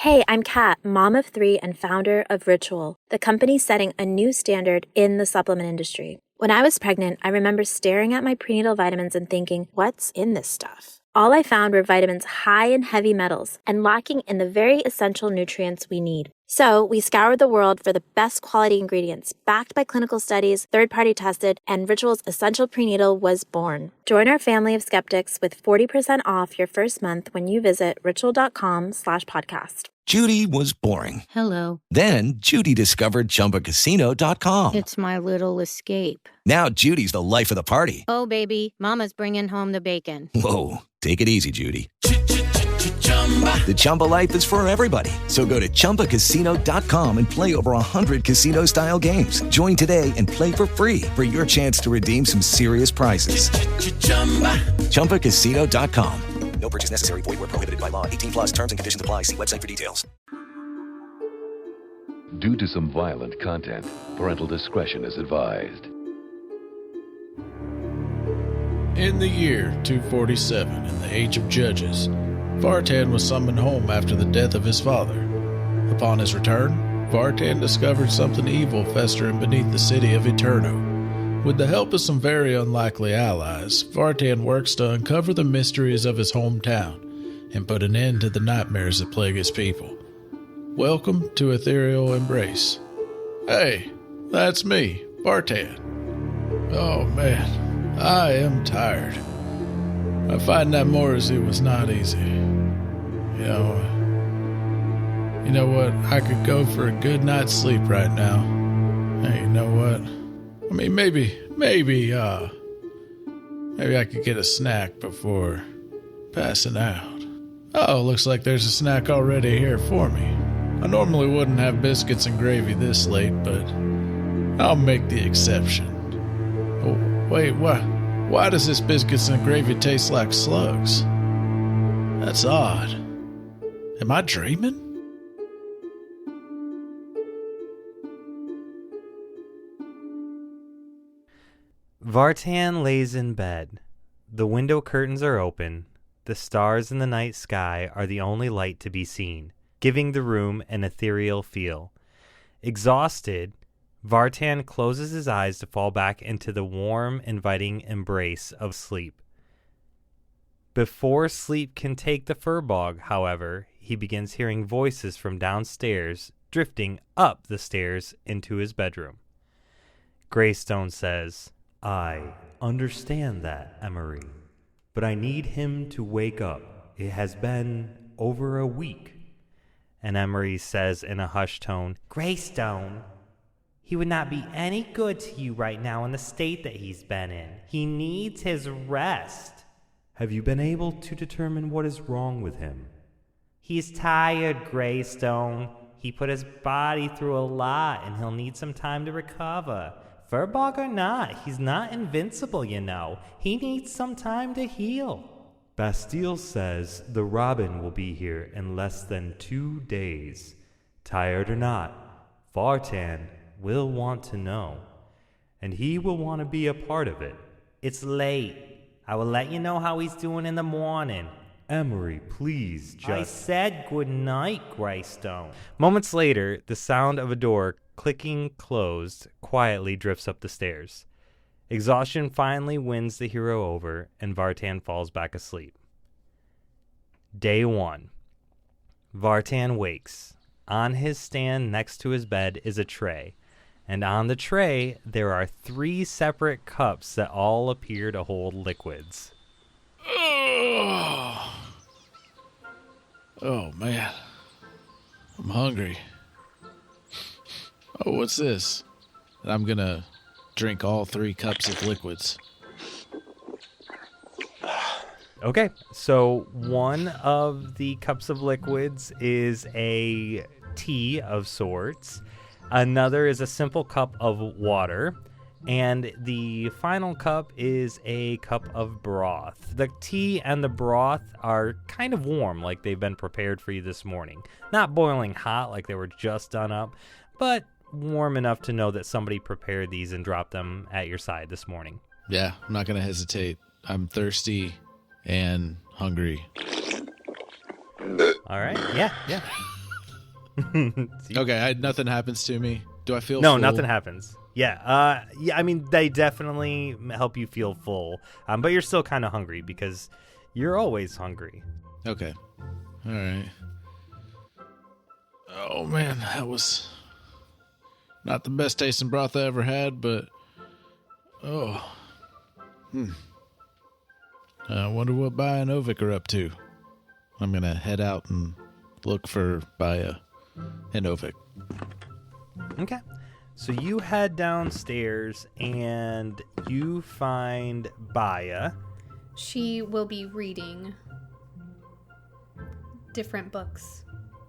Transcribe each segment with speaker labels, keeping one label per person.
Speaker 1: Hey, I'm Kat, mom of 3 and founder of Ritual, the company setting a new standard in the supplement industry. When I was pregnant, I remember staring at my prenatal vitamins and thinking, what's in this stuff? All I found were vitamins high in heavy metals and lacking in the very essential nutrients we need. So we scoured the world for the best quality ingredients, backed by clinical studies, third-party tested, and Ritual's Essential Prenatal was born. Join our family of skeptics with 40% off your first month when you visit ritual.com/podcast.
Speaker 2: Judy was boring.
Speaker 3: Hello.
Speaker 2: Then Judy discovered ChumbaCasino.com.
Speaker 3: It's my little escape.
Speaker 2: Now Judy's the life of the party.
Speaker 3: Oh, baby, mama's bringing home the bacon.
Speaker 2: Whoa, take it easy, Judy. The Chumba life is for everybody. So go to ChumbaCasino.com and play over 100 casino-style games. Join today and play for free for your chance to redeem some serious prizes. ChumbaCasino.com. No purchase necessary. Void where prohibited by law. 18 plus terms and conditions apply. See website for details.
Speaker 4: Due to some violent content, parental discretion is advised.
Speaker 5: In the year 247, in the Age of Judges, Vartan was summoned home after the death of his father. Upon his return, Vartan discovered something evil festering beneath the city of Eterno. With the help of some very unlikely allies, Vartan works to uncover the mysteries of his hometown and put an end to the nightmares that plague his people. Welcome to Ethereal Embrace. Hey, that's me, Vartan. Oh man, I am tired. Fighting that Morrissey was not easy. You know what? I could go for a good night's sleep right now. Hey, you know what? I mean, maybe I could get a snack before passing out. Oh, looks like there's a snack already here for me. I normally wouldn't have biscuits and gravy this late, but I'll make the exception. Oh, wait, why does this biscuits and gravy taste like slugs? That's odd. Am I dreaming?
Speaker 6: Vartan lays in bed. The window curtains are open. The stars in the night sky are the only light to be seen, giving the room an ethereal feel. Exhausted, Vartan closes his eyes to fall back into the warm, inviting embrace of sleep. Before sleep can take the furbog, however, he begins hearing voices from downstairs, drifting up the stairs into his bedroom. Greystone says, "I understand that, Emery, but I need him to wake up. It has been over a week." And Emery says in a hushed tone, "Greystone, he would not be any good to you right now in the state that he's been in. He needs his rest." "Have you been able to determine what is wrong with him?" "He's tired, Greystone. He put his body through a lot and he'll need some time to recover. Furbog or not, he's not invincible, you know. He needs some time to heal." "Bastille says the Robin will be here in less than 2 days. Tired or not, Vartan will want to know, and he will want to be a part of it." "It's late. I will let you know how he's doing in the morning." "Emery, please just..." "I said good night, Greystone." Moments later, the sound of a door clicking closed quietly drifts up the stairs. Exhaustion finally wins the hero over, and Vartan falls back asleep. Day 1. Vartan wakes. On his stand next to his bed is a tray, and on the tray there are 3 separate cups that all appear to hold liquids.
Speaker 5: Oh man, I'm hungry. Oh, what's this? I'm gonna drink all 3 cups of liquids.
Speaker 6: Okay, so one of the cups of liquids is a tea of sorts. Another is a simple cup of water. And the final cup is a cup of broth. The tea and the broth are kind of warm, like they've been prepared for you this morning. Not boiling hot like they were just done up, but warm enough to know that somebody prepared these and dropped them at your side this morning.
Speaker 5: Yeah, I'm not going to hesitate. I'm thirsty and hungry.
Speaker 6: All right, yeah.
Speaker 5: Okay, nothing happens to me. Do I feel
Speaker 6: No,
Speaker 5: full?
Speaker 6: nothing happens. Yeah, I mean, they definitely help you feel full, but you're still kind of hungry because you're always hungry.
Speaker 5: Okay. All right. Oh, man, that was not the best tasting broth I ever had, but... Oh. I wonder what Baya and Ovik are up to. I'm going to head out and look for Baya and Ovik.
Speaker 6: Okay. So you head downstairs and you find Baya.
Speaker 7: She will be reading different books.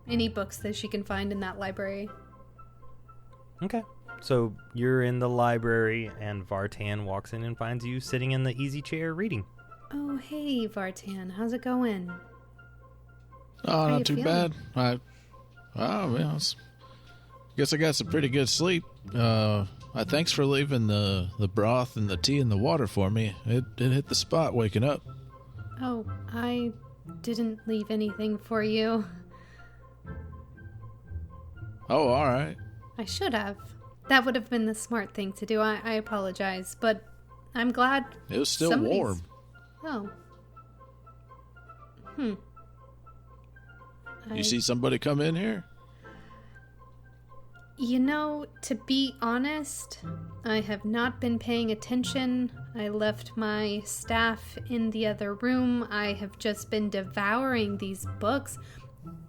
Speaker 7: Any books that she can find in that library.
Speaker 6: Okay. So you're in the library and Vartan walks in and finds you sitting in the easy chair reading.
Speaker 7: Oh, hey, Vartan. How's it going?
Speaker 5: Oh,
Speaker 7: How
Speaker 5: not
Speaker 7: you
Speaker 5: too
Speaker 7: feeling?
Speaker 5: bad. Guess I got some pretty good sleep. Thanks for leaving the broth and the tea and the water for me. It hit the spot waking up.
Speaker 7: Oh, I didn't leave anything for you.
Speaker 5: Oh, all right.
Speaker 7: I should have. That would have been the smart thing to do. I apologize, but I'm glad
Speaker 5: It was still
Speaker 7: somebody's-
Speaker 5: warm.
Speaker 7: Oh.
Speaker 5: You see somebody come in here?
Speaker 7: You know, to be honest, I have not been paying attention. I left my staff in the other room. I have just been devouring these books.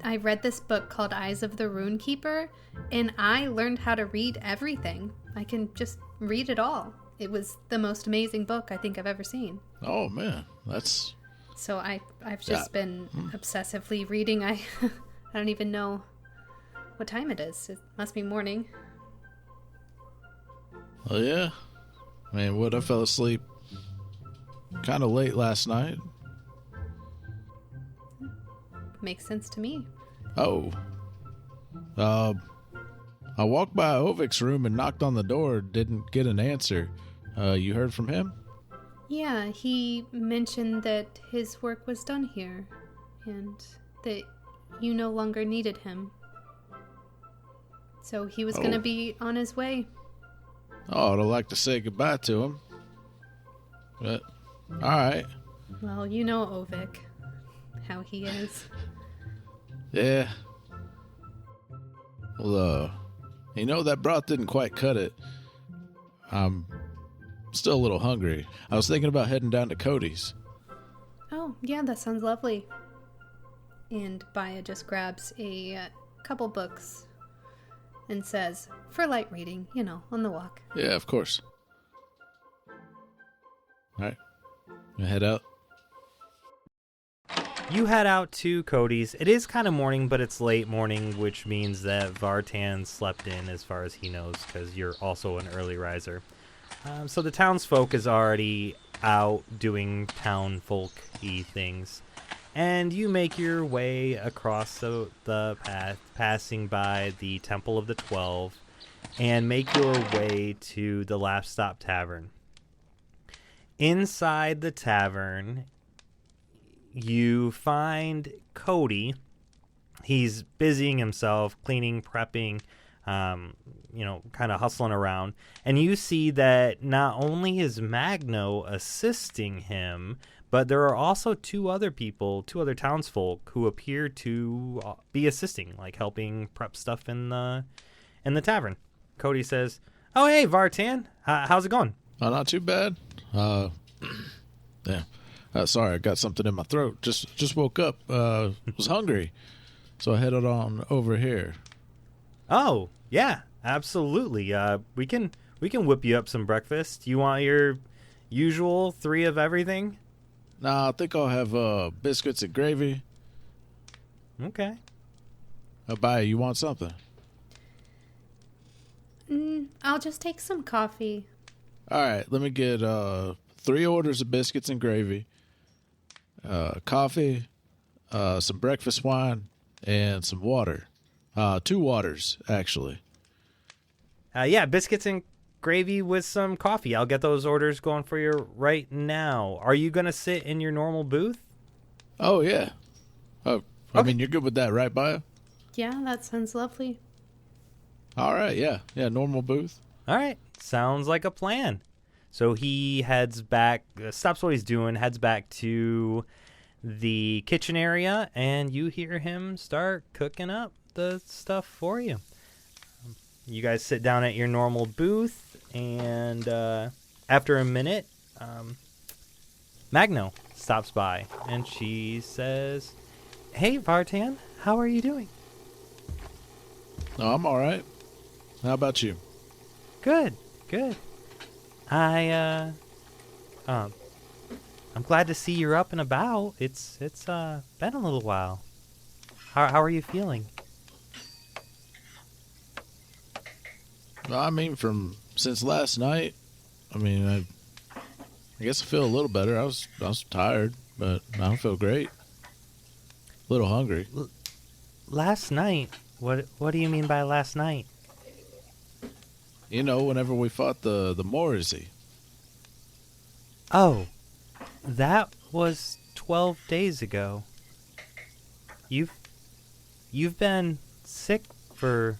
Speaker 7: I read this book called Eyes of the Runekeeper, and I learned how to read everything. I can just read it all. It was the most amazing book I think I've ever seen.
Speaker 5: Oh, man. That's...
Speaker 7: So I've just been obsessively reading. I don't even know what time it is. It must be morning.
Speaker 5: Oh, yeah? I mean, I fell asleep kind of late last night.
Speaker 7: Makes sense to me.
Speaker 5: Oh. I walked by Ovik's room and knocked on the door. Didn't get an answer. You heard from him?
Speaker 7: Yeah, he mentioned that his work was done here, and that you no longer needed him. So he was going to be on his way.
Speaker 5: Oh, I'd like to say goodbye to him. But, all right.
Speaker 7: Well, you know Ovik, how he is.
Speaker 5: Yeah. Well, that broth didn't quite cut it. I'm still a little hungry. I was thinking about heading down to Kody's.
Speaker 7: Oh, yeah, that sounds lovely. And Baya just grabs a couple books and says, for light reading, on the walk.
Speaker 5: Yeah, of course. All right. You head out.
Speaker 6: You head out to Kody's. It is kind of morning, but it's late morning, which means that Vartan slept in as far as he knows, because you're also an early riser. So the townsfolk is already out doing townfolk-y things. And you make your way across the path, passing by the Temple of the 12, and make your way to the Last Stop Tavern. Inside the tavern, you find Kody. He's busying himself, cleaning, prepping, kind of hustling around. And you see that not only is Magno assisting him, but there are also two other townsfolk who appear to be assisting, like helping prep stuff in the tavern. Kody says, "Oh, hey, Vartan. How's it going?"
Speaker 5: Oh, not too bad. Yeah. Sorry, I got something in my throat. Just woke up. Was hungry, so I headed on over here.
Speaker 6: Oh, yeah, absolutely. We can whip you up some breakfast. You want your usual 3 of everything?
Speaker 5: Nah, I think I'll have biscuits and gravy.
Speaker 6: Okay.
Speaker 5: Baya, you want something?
Speaker 7: I'll just take some coffee.
Speaker 5: All right, let me get 3 orders of biscuits and gravy, coffee, some breakfast wine, and some water. 2 waters, actually.
Speaker 6: Yeah, biscuits and gravy with some coffee. I'll get those orders going for you right now. Are you going to sit in your normal booth?
Speaker 5: Oh, yeah. Oh, I mean, you're good with that, right, Baya?
Speaker 7: Yeah, that sounds lovely.
Speaker 5: All right, yeah, normal booth.
Speaker 6: All right, sounds like a plan. So he heads back, stops what he's doing, heads back to the kitchen area, and you hear him start cooking up the stuff for you. You guys sit down at your normal booth, and after a minute, Magno stops by, and she says, "Hey, Vartan, how are you doing?"
Speaker 5: No, I'm all right. How about you?
Speaker 6: Good. I'm glad to see you're up and about. It's been a little while. How are you feeling?
Speaker 5: Well, I mean, since last night, I guess I feel a little better. I was tired, but I don't feel great. A little hungry.
Speaker 6: Last night? What do you mean by last night?
Speaker 5: You know, whenever we fought the Morrissey.
Speaker 6: Oh, that was 12 days ago. You've been sick for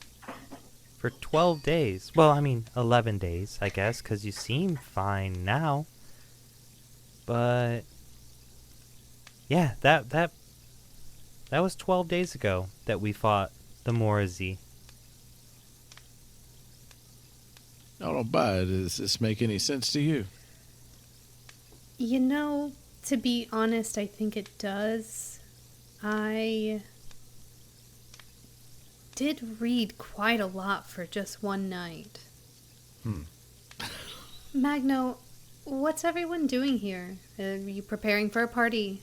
Speaker 6: 12 days. Well, 11 days, I guess, because you seem fine now. But yeah, that was 12 days ago that we fought the Morrissey.
Speaker 5: I don't buy it. Does this make any sense to you?
Speaker 7: You know, to be honest, I think it does. I did read quite a lot for just one night. Magno, what's everyone doing here? Are you preparing for a party?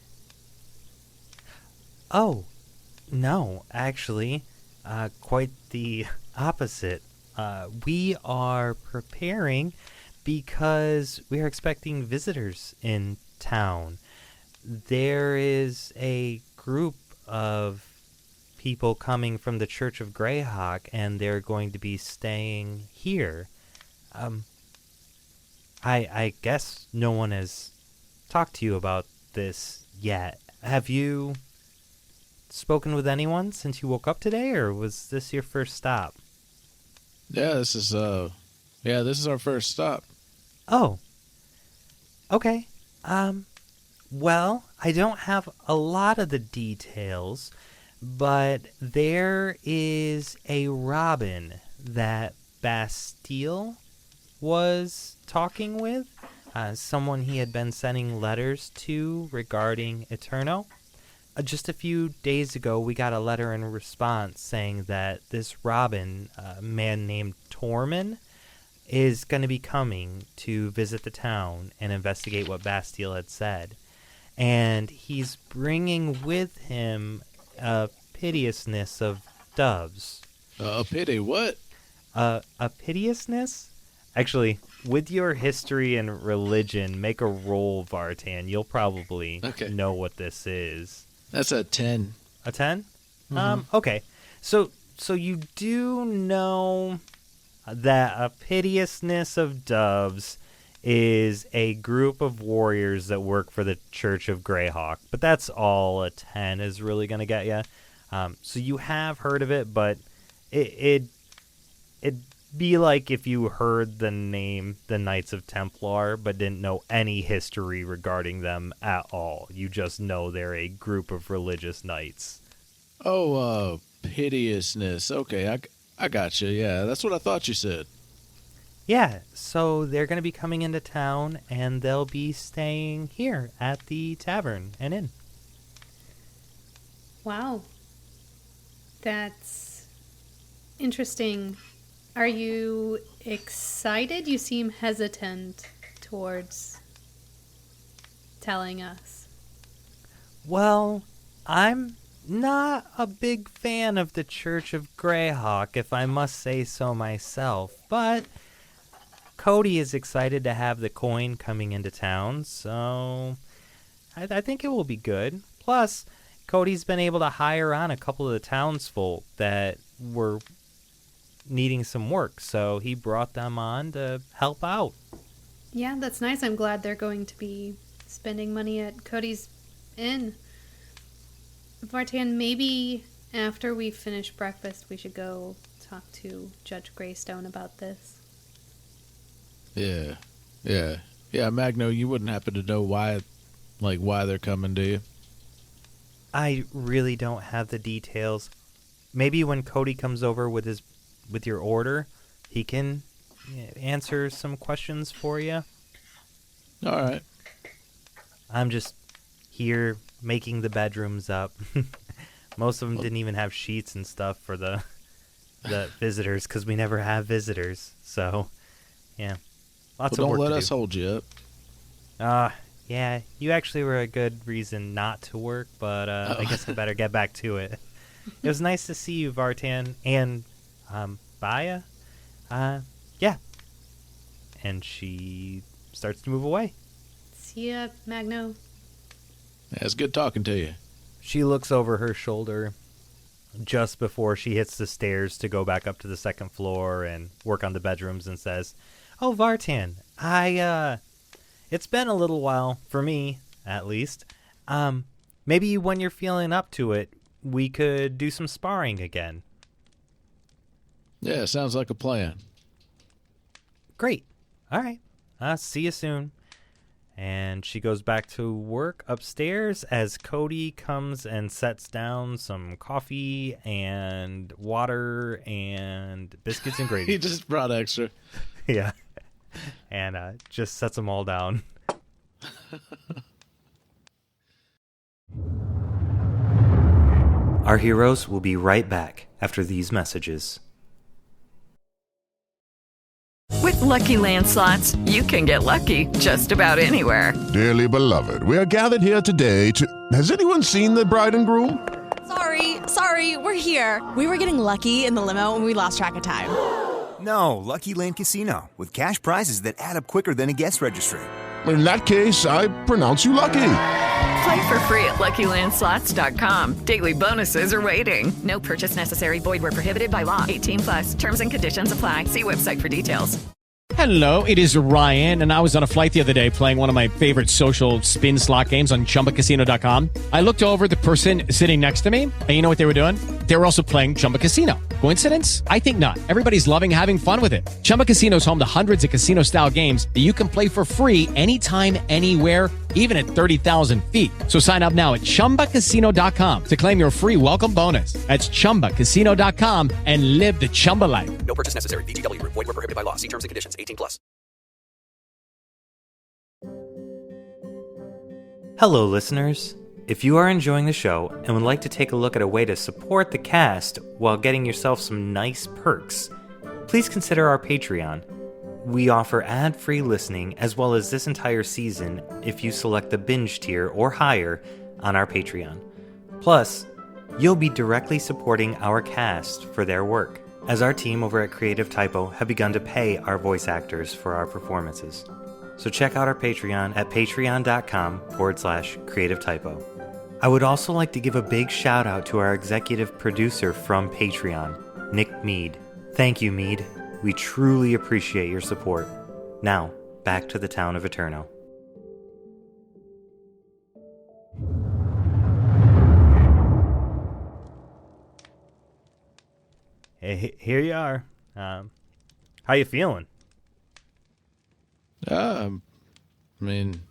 Speaker 6: Oh, no, actually, quite the opposite. We are preparing because we are expecting visitors in town. There is a group of people coming from the Church of Greyhawk, and they're going to be staying here. I guess no one has talked to you about this yet. Have you spoken with anyone since you woke up today, or was this your first stop?
Speaker 5: Yeah, this is our first stop.
Speaker 6: Oh. Okay. Well, I don't have a lot of the details, but there is a Robin that Bastille was talking with, someone he had been sending letters to regarding Eterno. Just a few days ago, we got a letter in response saying that this Robin, a man named Torman, is going to be coming to visit the town and investigate what Bastille had said. And he's bringing with him a piteousness of doves.
Speaker 5: A pity what?
Speaker 6: A piteousness? Actually, with your history and religion, make a roll, Vartan. You'll probably know what this is.
Speaker 5: That's a 10.
Speaker 6: A 10?
Speaker 5: Mm-hmm.
Speaker 6: Okay. So you do know that a piteousness of doves is a group of warriors that work for the Church of Greyhawk, but that's all a 10 is really going to get you. So you have heard of it, but it'd be like if you heard the name the Knights of Templar but didn't know any history regarding them at all. You just know they're a group of religious knights.
Speaker 5: Oh, piteousness. Okay, I got you. Yeah, that's what I thought you said.
Speaker 6: Yeah, so they're going to be coming into town, and they'll be staying here at the tavern and inn.
Speaker 7: Wow. That's interesting. Are you excited? You seem hesitant towards telling us.
Speaker 6: Well, I'm not a big fan of the Church of Greyhawk, if I must say so myself, but Kody is excited to have the coin coming into town, so I think it will be good. Plus, Cody's been able to hire on a couple of the townsfolk that were needing some work, so he brought them on to help out.
Speaker 7: Yeah, that's nice. I'm glad they're going to be spending money at Cody's inn. Vartan, maybe After we finish breakfast, we should go talk to Judge Greystone about this.
Speaker 5: Yeah. Magno, you wouldn't happen to know why they're coming, do you?
Speaker 6: I really don't have the details. Maybe when Kody comes over with your order, he can answer some questions for you.
Speaker 5: All right.
Speaker 6: I'm just here making the bedrooms up. Most of them didn't even have sheets and stuff for the visitors because we never have visitors. So, yeah, lots of work to do.
Speaker 5: Don't let us hold you up.
Speaker 6: Yeah, you actually were a good reason not to work, but I guess I better get back to it. It was nice to see you, Vartan, and Baya. Yeah. And she starts to move away.
Speaker 7: See ya, Magno.
Speaker 5: Yeah, it's good talking to you.
Speaker 6: She looks over her shoulder just before she hits the stairs to go back up to the second floor and work on the bedrooms and says, "Oh, Vartan, it's been a little while, for me, at least. Maybe when you're feeling up to it, we could do some sparring again."
Speaker 5: Yeah, sounds like a plan.
Speaker 6: Great. All right. See you soon. And she goes back to work upstairs as Kody comes and sets down some coffee and water and biscuits and gravy.
Speaker 5: He just brought extra.
Speaker 6: Yeah. And just sets them all down. Our heroes will be right back after these messages.
Speaker 8: With Lucky Land Slots, you can get lucky just about anywhere.
Speaker 9: Dearly beloved, we are gathered here today to... Has anyone seen the bride and groom?
Speaker 10: Sorry, we're here. We were getting lucky in the limo and we lost track of time.
Speaker 11: No, Lucky Land Casino, with cash prizes that add up quicker than a guest registry.
Speaker 9: In that case, I pronounce you lucky.
Speaker 8: Play for free at LuckyLandSlots.com. Daily bonuses are waiting. No purchase necessary. Void where prohibited by law. 18+. Terms and conditions apply. See website for details.
Speaker 12: Hello, it is Ryan, and I was on a flight the other day playing one of my favorite social spin slot games on ChumbaCasino.com. I looked over at the person sitting next to me, and you know what they were doing? They were also playing Chumba Casino. Coincidence? I think not. Everybody's loving having fun with it. Chumba Casino is home to hundreds of casino-style games that you can play for free anytime, anywhere, even at 30,000 feet. So sign up now at ChumbaCasino.com to claim your free welcome bonus. That's ChumbaCasino.com and live the Chumba life.
Speaker 13: No purchase necessary. VGW. Void where prohibited by law. See terms and conditions. 18+.
Speaker 6: Hello, listeners. If you are enjoying the show and would like to take a look at a way to support the cast while getting yourself some nice perks, please consider our Patreon. We offer ad-free listening as well as this entire season if you select the binge tier or higher on our Patreon. Plus, you'll be directly supporting our cast for their work, as our team over at Creative Typo have begun to pay our voice actors for our performances. So check out our Patreon at patreon.com/Creative Typo. I would also like to give a big shout out to our executive producer from Patreon, Nick Mead. Thank you, Mead. We truly appreciate your support. Now, back to the town of Eterno. Hey, here you are. How you feeling?
Speaker 5: I mean,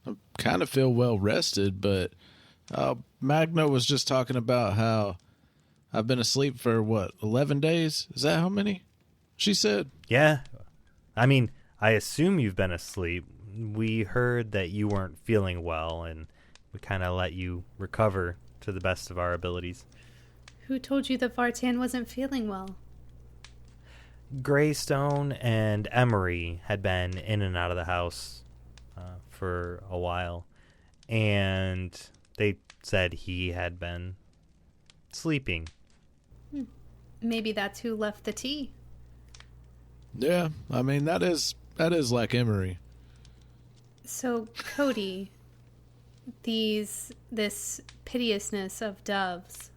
Speaker 5: I kind of feel well rested, but Magno was just talking about how I've been asleep for, 11 days? Is that how many? She said.
Speaker 6: Yeah. I mean, I assume you've been asleep. We heard that you weren't feeling well, and we kind of let you recover to the best of our abilities.
Speaker 7: Who told you that Vartan wasn't feeling well?
Speaker 6: Greystone and Emery had been in and out of the house for a while, and they said he had been sleeping.
Speaker 7: Maybe that's who left the tea.
Speaker 5: Yeah, I mean, that is like Emery.
Speaker 7: So, Kody, this piteousness of doves,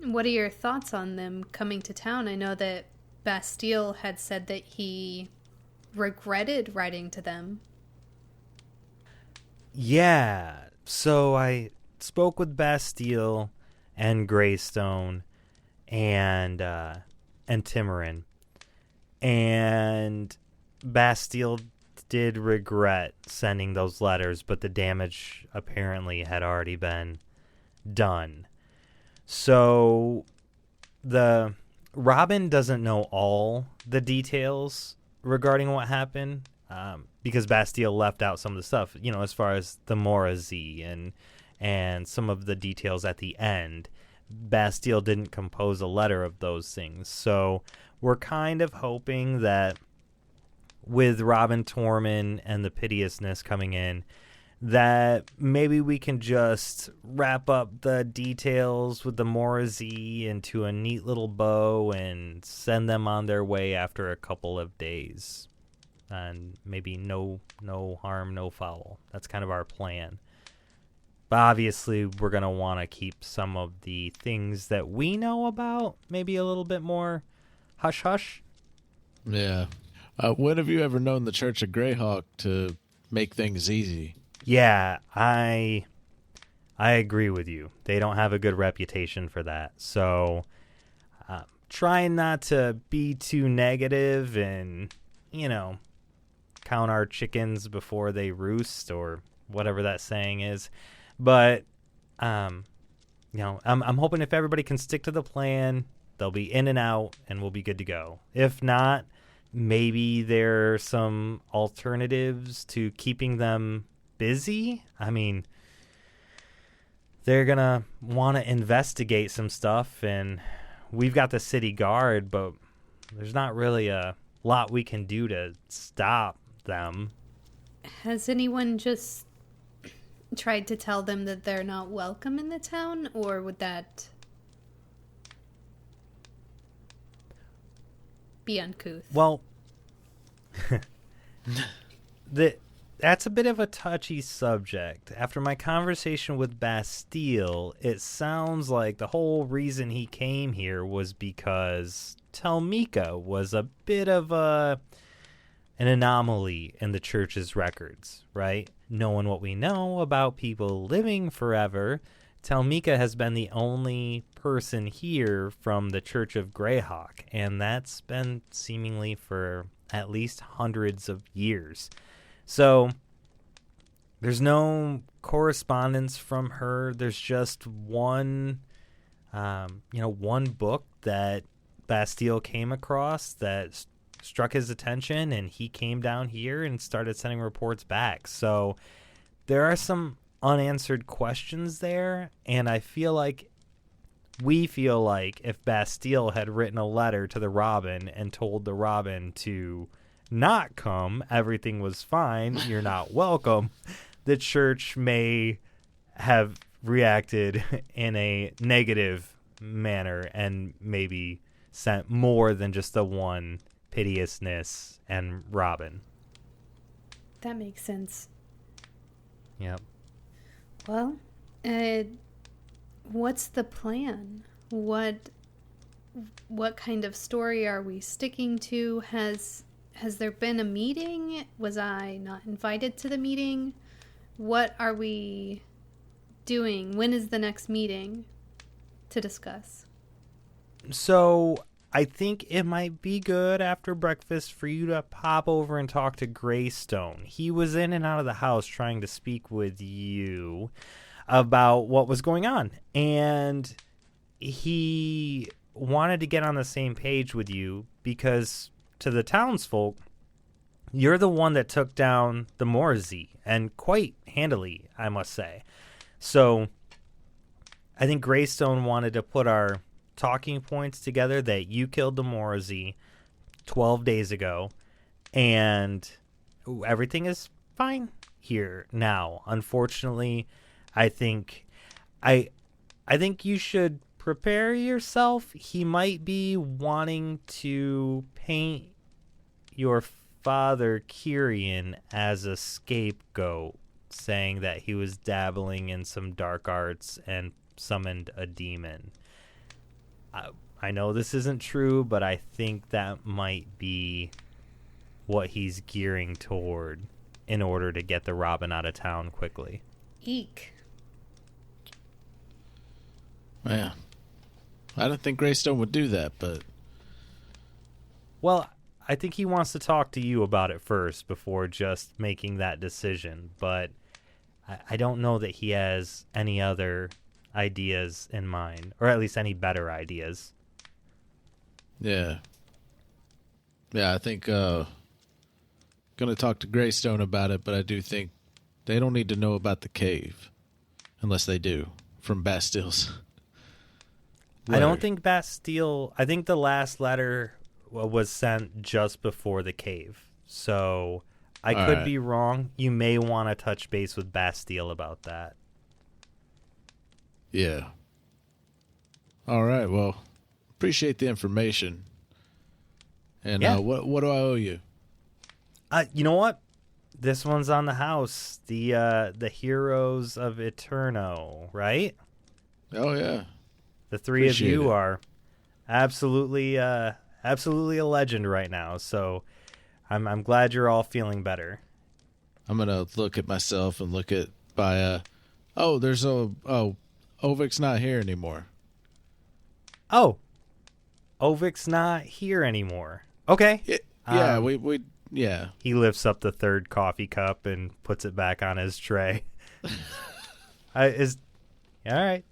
Speaker 7: what are your thoughts on them coming to town? I know that Bastille had said that he regretted writing to them.
Speaker 6: Yeah, so I spoke with Bastille, and Greystone and Timorin. And Bastille did regret sending those letters, but the damage apparently had already been done. So the Robin doesn't know all the details regarding what happened, because Bastille left out some of the stuff, as far as the Morazi and some of the details at the end. Bastille didn't compose a letter of those things. So we're kind of hoping that with Robin Tormund and the Piteousness coming in, that maybe we can just wrap up the details with the Morazi into a neat little bow and send them on their way after a couple of days. And maybe no harm, no foul. That's kind of our plan. But obviously, we're going to want to keep some of the things that we know about maybe a little bit more hush-hush.
Speaker 5: Yeah. When have you ever known the Church of Greyhawk to make things easy?
Speaker 6: Yeah, I agree with you. They don't have a good reputation for that. So trying not to be too negative and, count our chickens before they roost, or whatever that saying is. But, I'm hoping if everybody can stick to the plan, they'll be in and out and we'll be good to go. If not, maybe there are some alternatives to keeping them busy. I mean, they're going to want to investigate some stuff, and we've got the city guard, but there's not really a lot we can do to stop them.
Speaker 7: Has anyone just tried to tell them that they're not welcome in the town, or would that be uncouth?
Speaker 6: Well, that's a bit of a touchy subject. After my conversation with Bastille, it sounds like the whole reason he came here was because Telmika was a bit of an anomaly in the church's records, right? Knowing what we know about people living forever, Telmika has been the only person here from the Church of Greyhawk, and that's been seemingly for at least hundreds of years. So there's no correspondence from her. There's just one book that Bastille came across that struck his attention, and he came down here and started sending reports back. So there are some unanswered questions there, and we feel like if Bastille had written a letter to the Robin and told the Robin to not come, everything was fine, you're not welcome, the church may have reacted in a negative manner and maybe sent more than just the one Piteousness and Robin.
Speaker 7: That makes sense.
Speaker 6: Yep.
Speaker 7: Well, what's the plan? What kind of story are we sticking to? Has there been a meeting? Was I not invited to the meeting? What are we doing? When is the next meeting to discuss?
Speaker 6: So I think it might be good after breakfast for you to pop over and talk to Greystone. He was in and out of the house trying to speak with you about what was going on, and he wanted to get on the same page with you because to the townsfolk, you're the one that took down the Morazi, and quite handily, I must say. So I think Greystone wanted to put our talking points together that you killed the Morazi 12 days ago, and everything is fine here now. Unfortunately, I think you should prepare yourself. He might be wanting to paint your father Kyrian as a scapegoat, saying that he was dabbling in some dark arts and summoned a demon. I know this isn't true, but I think that might be what he's gearing toward in order to get the Robin out of town quickly.
Speaker 7: Eek.
Speaker 5: Man, I don't think Greystone would do that, but...
Speaker 6: Well, I think he wants to talk to you about it first before just making that decision, but I don't know that he has any other ideas in mind, or at least any better ideas.
Speaker 5: Yeah. Yeah, I think going to talk to Greystone about it, but I do think they don't need to know about the cave, unless they do, from Bastille's letter.
Speaker 6: I don't think Bastille... I think the last letter was sent just before the cave, so I could be wrong. You may want to touch base with Bastille about that.
Speaker 5: Yeah. All right, well, appreciate the information. And what do I owe you?
Speaker 6: You know what? This one's on the house. The Heroes of Eterno, right?
Speaker 5: Oh yeah.
Speaker 6: The three of you are absolutely a legend right now. So I'm glad you're all feeling better.
Speaker 5: I'm gonna look at myself and look at Baya. Oh, Ovik's not here anymore.
Speaker 6: Oh, Ovik's not here anymore. Okay.
Speaker 5: Yeah, yeah.
Speaker 6: He lifts up the third coffee cup and puts it back on his tray. All right.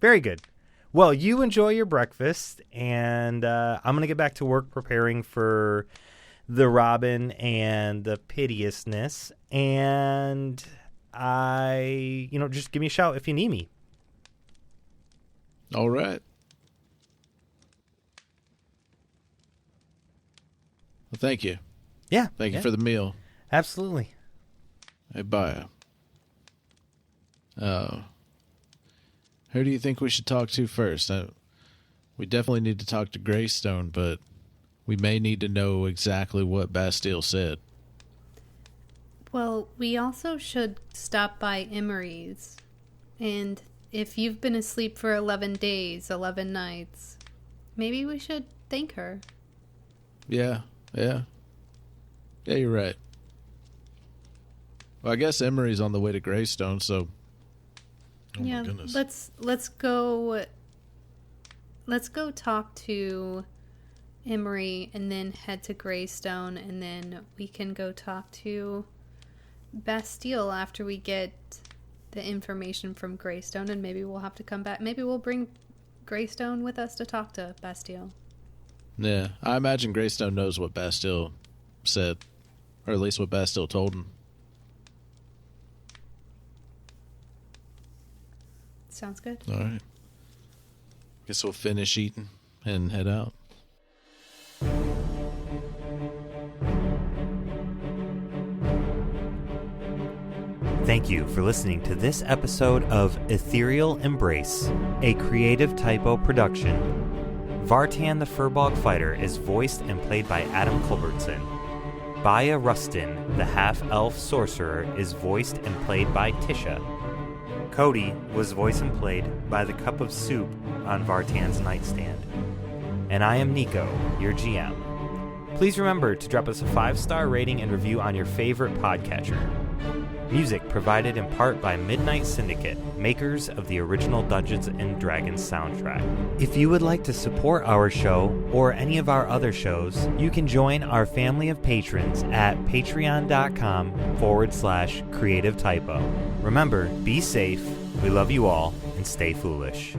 Speaker 6: Very good. Well, you enjoy your breakfast, and I'm going to get back to work preparing for the Robin and the Piteousness, and just give me a shout if you need me.
Speaker 5: All right. Well, thank you.
Speaker 6: Yeah.
Speaker 5: Thank you for the meal.
Speaker 6: Absolutely.
Speaker 5: Hey, Baya. Who do you think we should talk to first? We definitely need to talk to Greystone, but we may need to know exactly what Bastille said.
Speaker 7: Well, we also should stop by Emery's. And if you've been asleep for 11 days, 11 nights, maybe we should thank her.
Speaker 5: Yeah, you're right. Well, I guess Emery's on the way to Greystone, so... Oh
Speaker 7: yeah,
Speaker 5: my goodness.
Speaker 7: Let's go talk to Emery and then head to Greystone, and then we can go talk to Bastille after we get the information from Greystone, and maybe we'll have to come back. Maybe we'll bring Greystone with us to talk to Bastille.
Speaker 5: Yeah, I imagine Greystone knows what Bastille said, or at least what Bastille told him.
Speaker 7: Sounds good.
Speaker 5: All right. Guess we'll finish eating and head out.
Speaker 6: Thank you for listening to this episode of Ethereal Embrace, a Creative Typo production. Vartan the Furbog Fighter is voiced and played by Adam Culbertson. Baya Rustin, the half-elf sorcerer, is voiced and played by Tisha. Kody was voiced and played by the cup of soup on Vartan's nightstand. And I am Nico, your GM. Please remember to drop us a 5-star rating and review on your favorite podcatcher. Music provided in part by Midnight Syndicate, makers of the original Dungeons & Dragons soundtrack. If you would like to support our show or any of our other shows, you can join our family of patrons at patreon.com/creative typo. Remember, be safe, we love you all, and stay foolish.